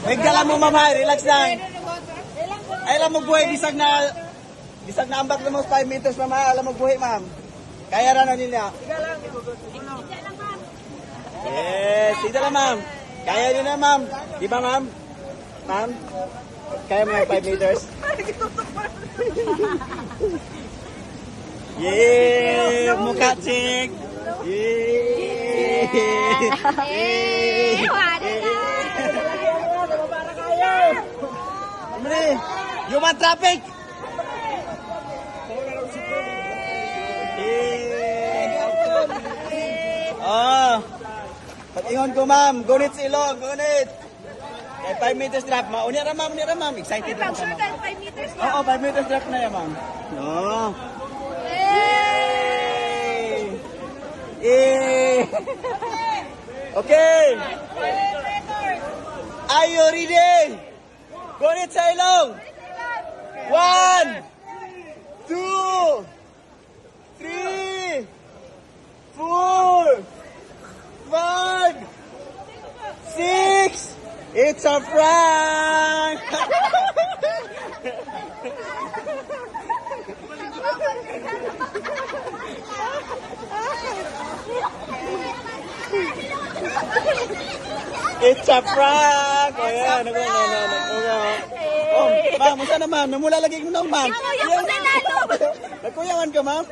Wait ka lang mo, ma'am, ha? Relax lang. Ay, alam mo buhay, bisag na ambak na mo 5 meters, ma'am, ha? Alam mo buhay, ma'am. Kaya rin na nila. Yes, dito lang, ma'am. Kaya nyo na, ma'am. Di ba, ma'am? Ma'am? Kaya mo yung 5 meters? Yeah! Mukha chick! Yeah! Human traffic! Oh! Pag-ingon ko, ma'am. Gunit sa ilong, gunit! Kaya 5 meters drop, ma. Unya ra, ma'am. Excited na, ma'am. 5 meters na. Oo, 5 meters drop na yan, ma'am. No. Okay. Are you ready? Gunit sa ilong. 1, 2, 3, 4, 5, 6. It's a prank! It's a prank! O yan, Oh, ma'am, musta na, ma'am? Namula lagi ko na, ma'am. Kuya mo sa lalo. Nagkuyawan ka, ma'am?